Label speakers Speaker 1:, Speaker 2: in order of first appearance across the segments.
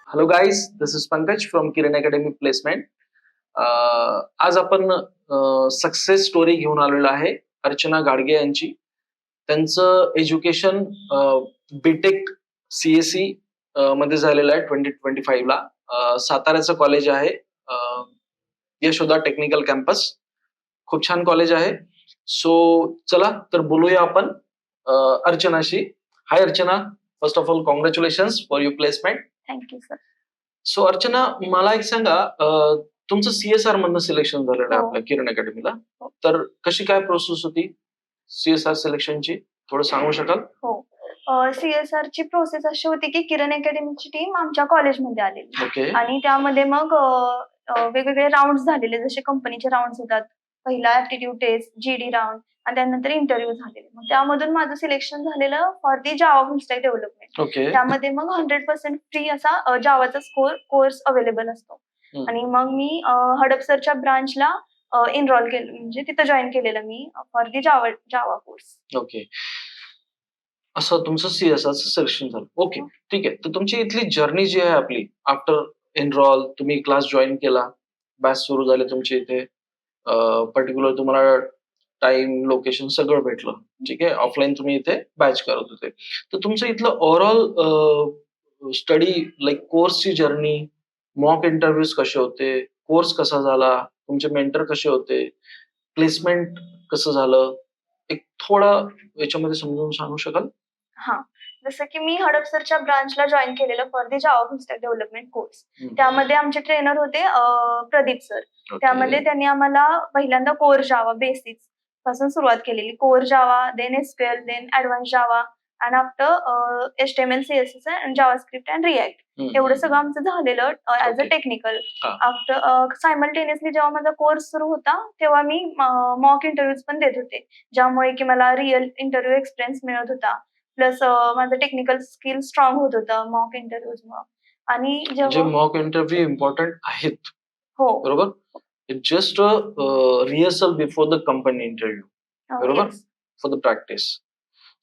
Speaker 1: Hello guys, this is Pankaj from Kiran Academy Placement. आज आपण success story घेऊन आलेलो आहे अर्चना गाडगे यांची. त्यांचं एज्युकेशन बीटेक CSE मध्ये झालेलं आहे 2025 ला. साताऱ्याचं कॉलेज आहे यशोदा टेक्निकल कॅम्पस. खूप छान कॉलेज आहे. सो चला तर बोलूया आपण अर्चनाशी. Hi Archana, first of all congratulations for your placement.
Speaker 2: Thank you sir.
Speaker 1: So Archana, मला एक सांगा, तुमचं CSR मधनं सिलेक्शन झालेलं आहे
Speaker 2: हो.
Speaker 1: आपल्या किरण अकॅडमीला.
Speaker 2: हो.
Speaker 1: तर कशी काय प्रोसेस होती CSR सिलेक्शनची, थोडं सांगू शकाल?
Speaker 2: हो. CSR ची प्रोसेस अशी होती की किरण अकॅडमीची टीम आमच्या कॉलेजमध्ये आलेली
Speaker 1: ओके.
Speaker 2: आणि त्यामध्ये मग वेगवेगळे राउंड्स झालेले, जसे कंपनीचे राउंड्स होतात. पहिला ऍप्टिट्यूड टेस्ट, GD राउंड आणि त्यानंतर इंटरव्ह्यू झालेले. मग त्यामधून माझं सिलेक्शन झालेलं for the Java full stack development.
Speaker 1: Okay.
Speaker 2: त्यामध्ये मग 100% फ्री असा जावाचा कोर्स अवेलेबल असतो. आणि मग मी हडपसरच्या ब्रांचला एनरोल केलं, म्हणजे तिथं जॉईन केलेलं me for the Java course.
Speaker 1: Okay, असं तुमचं CSRचं सिलेक्शन झालं. ओके, ठीक आहे. तर तुमची इथली जर्नी जी आहे आपली, आफ्टर एनरोल तुम्ही क्लास जॉईन केला, बॅच सुरू झाले तुमचे इथे, पर्टिक्युलर तुम्हाला टाइम, लोकेशन सगळं भेटलं. ठीक आहे. ऑफलाईन तुम्ही इथे बॅच करत होते. तर तुमचं इथलं ओव्हरऑल स्टडी लाईक कोर्सची जर्नी, मॉक इंटरव्ह्यूज कसे होते, कोर्स कसा झाला, तुमचे मेंटर कसे होते, प्लेसमेंट कसं झालं, एक थोडं याच्यामध्ये समजून सांगू शकाल?
Speaker 2: हां. जसं की मी हडपसरच्या ब्रांचला जॉइन केलेलं for the Java full stack development course. त्यामध्ये आमचे ट्रेनर होते प्रदीप सर. त्यामध्ये त्यांनी आम्हाला पहिल्यांदा कोर जावा बेसिक्स पासून सुरुवात केलेली. Core java, then SQL, then advance java आणि आफ्टर HTML, CSS आणि जावास्क्रिप्ट अँड रिएक्ट. एवढं सगळं आमचं झालेलं as a technical. After simultaneously जेव्हा माझा कोर्स सुरू होता, तेव्हा मी मॉक इंटरव्ह्यूज पण देत होते. ज्यामुळे की मला रिअल इंटरव्ह्यू एक्सपिरियन्स मिळत होता. प्लस माझं टेक्निकल स्किल स्ट्रॉंग होत होतं मॉक इंटरव्ह्यूजमुळं. आणि
Speaker 1: जे
Speaker 2: जेव्हा
Speaker 1: मॉक इंटरव्ह्यू इम्पॉर्टंट आहेत,
Speaker 2: हो.
Speaker 1: बरोबर? Just rehearsal before the company interview, बरोबर?
Speaker 2: Yes.
Speaker 1: For the practice.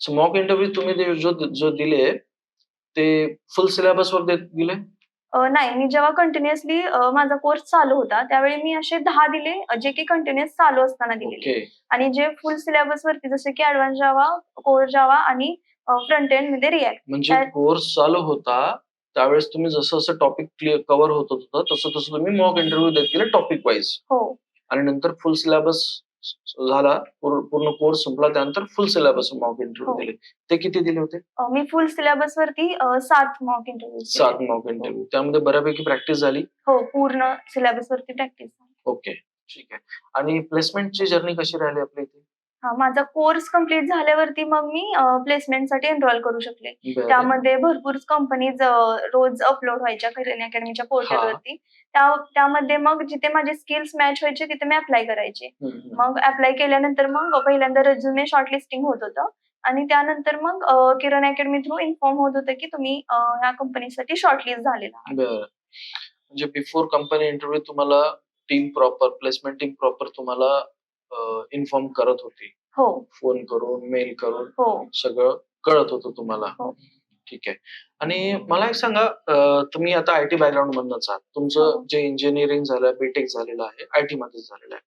Speaker 1: So mock interview तुम्ही जो दिले ते फुल सिलेबस वर दिले?
Speaker 2: नाही, मी जेव्हा कंटिन्युअसली माझा कोर्स चालू होता, त्यावेळी मी असे 10 दिले, जे की कंटिन्युअस चालू असताना दिलेले.
Speaker 1: ओके.
Speaker 2: आणि जे फुल सिलेबस वरती, जसे की ॲडव्हान्स जावा, कोर जावा आणि फ्रंट एंड मध्ये रिएक्ट.
Speaker 1: म्हणजे कोर्स चालू होता त्यावेळेस तुम्ही जसं टॉपिक क्लिअर कव्हर होत होतं, तसं तुम्ही मॉक इंटरव्ह्यू देत गेले टॉपिक वाईज.
Speaker 2: हो.
Speaker 1: आणि नंतर फुल सिलेबस झाला, पूर्ण कोर्स संपला, त्यानंतर फुल सिलेबस मॉक इंटरव्ह्यू
Speaker 2: हो.
Speaker 1: दिले. ते किती दिले होते?
Speaker 2: मी फुल सिलेबस वरती 7 मॉक इंटरव्ह्यूज
Speaker 1: 7 मॉक इंटरव्ह्यू. त्यामध्ये बऱ्यापैकी प्रॅक्टिस झाली.
Speaker 2: हो, पूर्ण सिलेबस वरती प्रॅक्टिस झाली.
Speaker 1: ओके, ठीक आहे. आणि प्लेसमेंटची जर्नी कशी राहिली आपल्या इथे?
Speaker 2: हां, माझा कोर्स कंप्लीट झाल्यावरती मग मी प्लेसमेंटसाठी एनरोल करू शकले.
Speaker 1: बरं.
Speaker 2: त्यामध्ये भरपूर कंपनीज रोज अपलोड व्हायच्या किरण अकॅडमीच्या पोर्टलवरती. त्यामध्ये मग जिथे माझे स्किल्स मॅच व्हायचे तिथे मी अप्लाय करायचे. मग अप्लाय केल्यानंतर मग पहिल्यांदा रिझ्युमे शॉर्टलिस्टिंग होत होतं आणि त्यानंतर मग किरण अकॅडमी थ्रू इन्फॉर्म होत होतं की तुम्ही ह्या कंपनीसाठी शॉर्टलिस्ट झालेला आहात.
Speaker 1: बरं. म्हणजे बिफोर कंपनी इंटरव्ह्यू तुम्हाला प्लेसमेंट टीम प्रॉपर तुम्हाला इन्फॉर्म करत होती.
Speaker 2: हो.
Speaker 1: फोन करून, मेल करून
Speaker 2: हो.
Speaker 1: सगळं कळत होतं तुम्हाला.
Speaker 2: हो.
Speaker 1: ठीक आहे. आणि मला एक सांगा, तुम्ही आता IT बॅकग्राऊंड मधनच आहात. तुमचं
Speaker 2: हो.
Speaker 1: जे इंजिनिअरिंग झालं, बीटेक झालेलं आहे, IT मध्येच झालेलं आहे.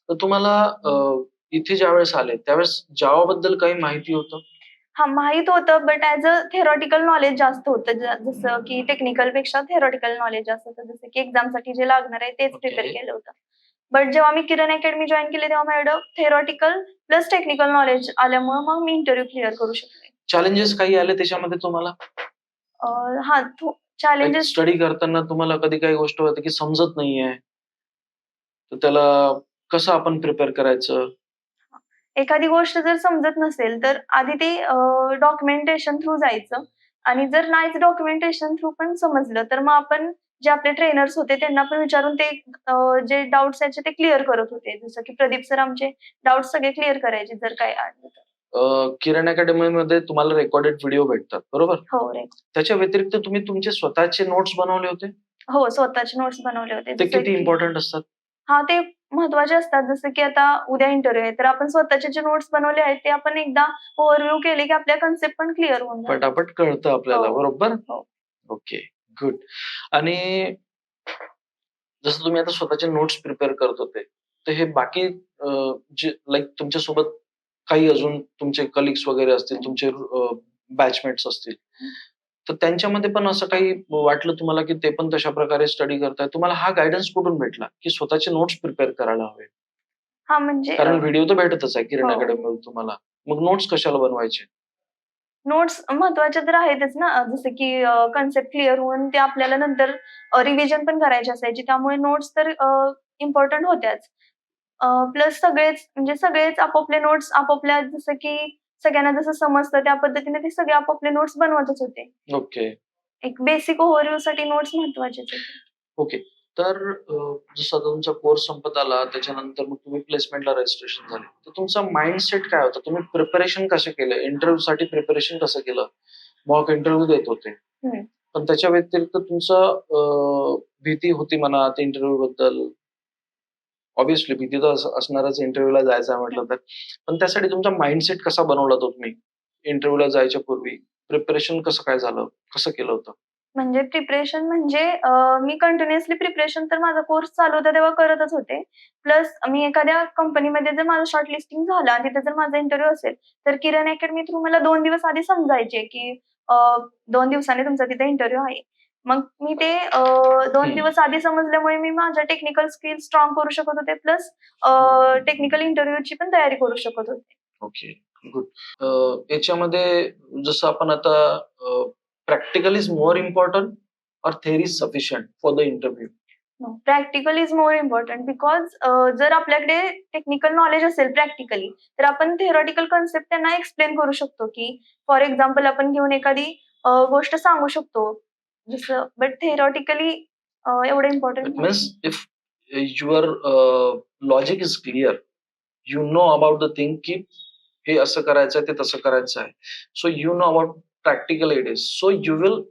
Speaker 1: तर तुम्हाला इथे ज्यावेळेस आले त्यावेळेस जावा बद्दल काही माहिती होतं?
Speaker 2: हां, माहीत होतं, but as a theoretical knowledge जास्त होतं. जसं की टेक्निकल पेक्षा थेरॉटिकल नॉलेज जास्त होतं. जसं की एक्झामसाठी जे लागणार आहे तेच
Speaker 1: ओके.
Speaker 2: प्रिपेअर केलं होतं. बट जेव्हा मी किरण अकॅडमी जॉइन केली, तेव्हा माझ्याकडं थेरॉटिकल प्लस टेक्निकल नॉलेज आल्यामुळे मग मी इंटरव्ह्यू क्लिअर करू शकले.
Speaker 1: चॅलेंजेस काही आले त्याच्यामध्ये तुम्हाला?
Speaker 2: हां, चॅलेंजेस
Speaker 1: स्टडी करताना तुम्हाला कधी काही गोष्ट होते की समजत नाहीये, तर त्याला कसं आपण प्रिपेअर करायचं?
Speaker 2: एखादी गोष्ट जर समजत नसेल, तर आधी ते डॉक्युमेंटेशन थ्रू जायचं आणि जर नाहीच डॉक्युमेंटेशन थ्रू पण समजलं, तर मग आपण जे आपले ट्रेनर्स होते त्यांना पण विचारून ते जे डाउट्स यायचे ते क्लिअर करत होते. जसं की प्रदीप सर आमचे डाउट्स सगळे क्लिअर करायचे जर काही आलं तर.
Speaker 1: किरण अकॅडमीमध्ये तुम्हाला रेकॉर्डेड व्हिडिओ भेटतात, बरोबर?
Speaker 2: हो रे.
Speaker 1: त्याच्या व्यतिरिक्त तुम्ही तुमचे स्वतःचे नोट्स बनवले होते?
Speaker 2: हो, स्वतःचे नोट्स बनवले होते.
Speaker 1: ते
Speaker 2: जसं
Speaker 1: किती
Speaker 2: की
Speaker 1: इम्पॉर्टंट असतात?
Speaker 2: हां, ते महत्त्वाचे असतात. जसं की आता उद्या इंटरव्ह्यू आहे, तर आपण स्वतःचे जे नोट्स बनवले आहेत, ते आपण एकदा ओव्हरव्ह्यू केले, की आपल्या कन्सेप्ट पण क्लिअर होऊन जातात.
Speaker 1: पटापट कळतं आपल्याला,
Speaker 2: हो.
Speaker 1: बरोबर?
Speaker 2: हो.
Speaker 1: Okay, good. आणि जसं तुम्ही आता स्वतःचे नोट्स प्रिपेअर करत होते, तर हे बाकी जे लाइक तुमच्यासोबत काही अजून तुमचे कलीग्स वगैरे असतील, तुमचे बॅचमेट्स असतील, तर त्यांच्यामध्ये पण असं काही वाटलं तुम्हाला, की ते पण तशा प्रकारे स्टडी करतायत? तुम्हाला हा गाईडन्स कुठून भेटला, की स्वतःचे नोट्स प्रिपेअर करायला हवे?
Speaker 2: हा म्हणजे
Speaker 1: कारण व्हिडिओ तर भेटतच आहे किरण
Speaker 2: हो.
Speaker 1: अकॅडमीवर तुम्हाला. मग नोट्स कशाला बनवायचे?
Speaker 2: नोट्स महत्त्वाच्या तर आहेतच ना. जसं की कन्सेप्ट क्लिअर होऊन ते आपल्याला नंतर रिव्हिजन पण करायची असायची. त्यामुळे नोट्स तर इम्पोर्टंट होत्याच. प्लस सगळेच आपापले नोट्स आपापल्या जसं की सगळ्यांना जसं समजतं त्या पद्धतीने ते सगळे आपापले नोट्स बनवतच होते.
Speaker 1: ओके.
Speaker 2: एक बेसिक ओव्हरव्ह्यूसाठी नोट्स महत्त्वाचेच आहेत.
Speaker 1: ओके. तर जसं आता तुमचा कोर्स संपत आला, त्याच्यानंतर मग तुम्ही प्लेसमेंटला रजिस्ट्रेशन झाले. तर तुमचा माइंडसेट काय होता? तुम्ही प्रिपरेशन कसे केलं? इंटरव्ह्यूसाठी प्रिपरेशन कसं केलं? मॉक इंटरव्ह्यू देत होते.
Speaker 2: हं.
Speaker 1: पण त्याच्या व्यतिरिक्त तुमचं भीती होती म्हणा त्या इंटरव्ह्यूबद्दल. ऑब्व्हियसली भीती तर असणारच इंटरव्ह्यूला जायचं आहे म्हटलं तर. पण त्यासाठी तुमचा माइंडसेट कसा बनवला तो तुम्ही? इंटरव्ह्यूला जायच्या पूर्वी? प्रिपरेशन कसं काय झालं? कसं केलं होतं?
Speaker 2: म्हणजे प्रिपरेशन म्हणजे मी कंटिन्युअसली प्रिपरेशन तर माझा कोर्स चालू होता तेव्हा करतच होते. प्लस मी एखाद्या कंपनीमध्ये जर माझं शॉर्टलिस्टिंग झालं आणि तिथे जर माझा इंटरव्ह्यू असेल, तर किरण अकॅडमी थ्रू मला 2 दिवस आधी समजायचे, की अ, 2 दिवसांनी तुमचा तिथे इंटरव्ह्यू आहे. मग मी ते 2
Speaker 1: हं.
Speaker 2: दिवस आधी समजल्यामुळे मी माझ्या टेक्निकल स्किल्स स्ट्रॉंग करू शकत होते. प्लस टेक्निकल इंटरव्ह्यूची पण तयारी करू शकत होते.
Speaker 1: ओके. गुड. याच्यामध्ये जसं आपण आता प्रॅक्टिकल इज मोर इम्पोर्टंट और theory is sufficient for the interview?
Speaker 2: Practical is more important because जर आपल्याकडे टेक्निकल नॉलेज असेल प्रॅक्टिकली, तर आपण थिअरॉटिकल कन्सेप्ट त्यांना एक्सप्लेन करू शकतो, की फॉर एक्झाम्पल आपण घेऊन एखादी गोष्ट सांगू शकतो. जसं बट थिअरॉटिकली एवढं इम्पोर्टंट
Speaker 1: That
Speaker 2: नाही.
Speaker 1: means if your logic is clear, you know about the thing की हे असं करायचं आहे, ते तसं करायचं आहे. So you know about practical it is. So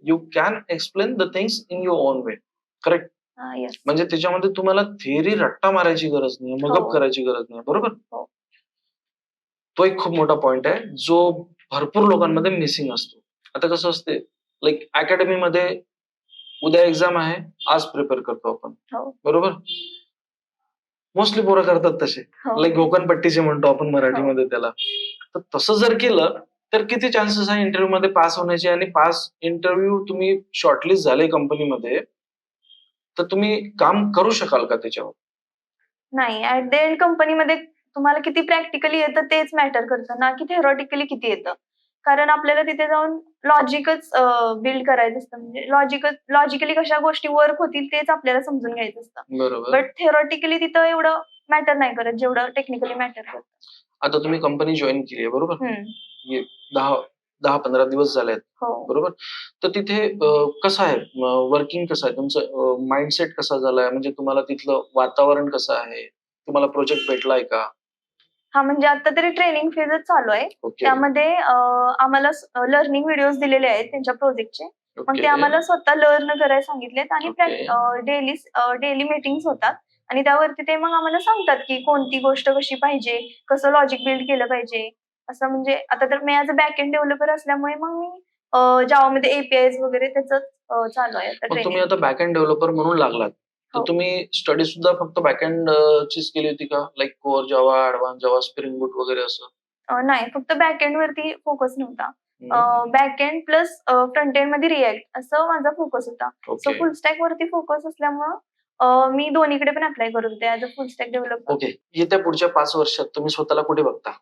Speaker 1: you can explain the things in your own way. Correct?
Speaker 2: Yes.
Speaker 1: म्हणजे त्याच्यामध्ये तुम्हाला थिअरी रट्टा मारायची गरज नाही, मग
Speaker 2: हो.
Speaker 1: करायची गरज नाही. बरोबर?
Speaker 2: हो.
Speaker 1: तो एक खूप मोठा पॉइंट आहे, जो भरपूर लोकांमध्ये मिसिंग असतो. आता कसं असते, लाइक अकॅडमीमध्ये उद्या एक्झाम आहे, आज प्रिपेअर करतो आपण.
Speaker 2: हो.
Speaker 1: बरोबर? मोस्टली पोरं करतात तसे.
Speaker 2: हो.
Speaker 1: लाइक घोकणपट्टीचे म्हणतो आपण मराठीमध्ये त्याला. तर तसं जर केलं, तर किती चान्सेस आहे इंटरव्ह्यूमध्ये पास होण्याचे आणि पास इंटरव्ह्यू तुम्ही शॉर्टलिस्ट झाले कंपनीमध्ये, तर तुम्ही काम करू शकाल का त्याच्यावर?
Speaker 2: नाही, ॲट द एंड कंपनीमध्ये तुम्हाला किती प्रॅक्टिकली येतं तेच मॅटर करतं ना, की थिअरॉटिकली किती येतं. कारण आपल्याला तिथे जाऊन लॉजिकच बिल्ड करायचं असतं. म्हणजे लॉजिकली कशा गोष्टी वर्क होतील तेच आपल्याला समजून घ्यायचं असतं.
Speaker 1: बरोबर.
Speaker 2: बट थिअरॉटिकली तिथं एवढं मॅटर नाही करत, जेवढं टेक्निकली मॅटर करतं.
Speaker 1: आता तुम्ही कंपनी जॉइन केली आहे, बरोबर?
Speaker 2: हं.
Speaker 1: ये 10-15 दिवस झाले आहेत,
Speaker 2: हो.
Speaker 1: बरोबर? तर तिथे कसं आहे वर्किंग कसं आहे? तुमचं माइंडसेट कसा झालाय? म्हणजे तुम्हाला तिथलं वातावरण कसं आहे? तुम्हाला प्रोजेक्ट भेटलाय का?
Speaker 2: हां, म्हणजे आता तरी ट्रेनिंग फेजच चालू आहे.
Speaker 1: ओके.
Speaker 2: त्यामध्ये आम्हाला लर्निंग व्हिडिओज दिलेले आहेत त्यांच्या प्रोजेक्टचे. मग ते
Speaker 1: ओके.
Speaker 2: आम्हाला स्वतः लर्न करायला सांगितलेत आणि
Speaker 1: ओके.
Speaker 2: डेली मीटिंग्स होतात आणि त्यावरती ते मग आम्हाला सांगतात, की कोणती गोष्ट कशी पाहिजे, कसं लॉजिक बिल्ड केलं पाहिजे. असं म्हणजे आता तर मी as a back end developer असल्यामुळे मग मी जावामध्ये एपीआयज वगैरे त्याचंच चालू आहे आता
Speaker 1: मग तुम्ही
Speaker 2: ट्रेनिंग.
Speaker 1: आता बॅक एंड डेव्हलपर म्हणून लागलात. तर
Speaker 2: हो.
Speaker 1: तुम्ही स्टडी सुद्धा फक्त बॅक एंड चीच केली होती का? Like core java, advance java, spring boot वगैरे असं?
Speaker 2: नाही, फक्त बॅक एंडवरती फोकस नव्हता.
Speaker 1: हं.
Speaker 2: बॅक एंड प्लस फ्रंट एंडमध्ये रिएक्ट असं माझा फोकस होता. So
Speaker 1: okay.
Speaker 2: फुल स्टॅकवरती फोकस असल्यामुळं मी दोन्हीकडे पण अप्लाय करत होते as a full stack developer.
Speaker 1: Okay. येत्या पुढच्या 5 वर्षात तुम्ही स्वतःला कुठे बघता?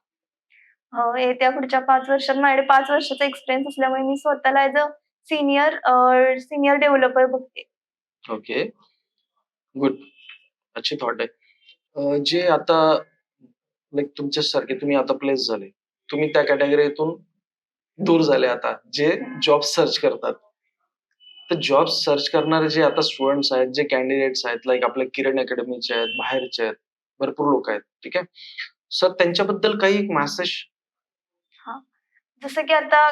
Speaker 2: येत्या पुढच्या 5 वर्षात माझ्याकडे 5 वर्षाचा एक्सपिरियन्स असल्यामुळे मी स्वतःला ॲज अ सीनियर डेव्हलपर बघते.
Speaker 1: ओके. गुड. अच्छी थॉट आहे. जे आता लाइक तुमच्यासारखे तुम्ही आता प्लेस झाले. तुम्ही त्या कॅटेगरीतून दूर झाले आता, जे जॉब सर्च करतात. तर जॉब सर्च करणारे जे आता स्टुडंट्स आहेत, जे कॅन्डिडेट्स आहेत, लाइक आपल्या किरण अकॅडमीचे आहेत, बाहेरचे आहेत, भरपूर लोक आहेत. ठीक आहे. सर त्यांच्याबद्दल काही एक मेसेज?
Speaker 2: हां. जसं की आता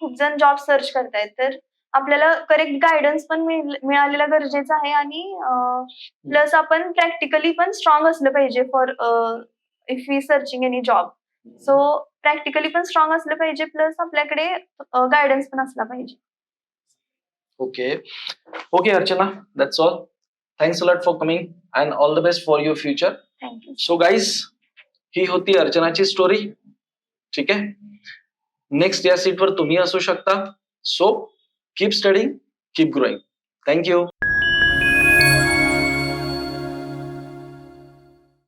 Speaker 2: खूप जण जॉब सर्च करतायत, तर आपल्याला करेक्ट गाईडन्स पण मिळालेला गरजेचं आहे आणि प्लस आपण प्रॅक्टिकली पण स्ट्रॉंग असलं पाहिजे for if we searching any job. So practically पण स्ट्रॉंग असलं पाहिजे प्लस आपल्याकडे गाईडन्स पण असला पाहिजे.
Speaker 1: Okay okay Archana, that's all. Thanks a lot for coming and all the best for your future.
Speaker 2: Thank you.
Speaker 1: So guys, ही होती अर्चनाची स्टोरी. ठीक आहे, नेक्स्ट या सीटवर तुम्ही असू शकता. So keep studying, keep growing. Thank you.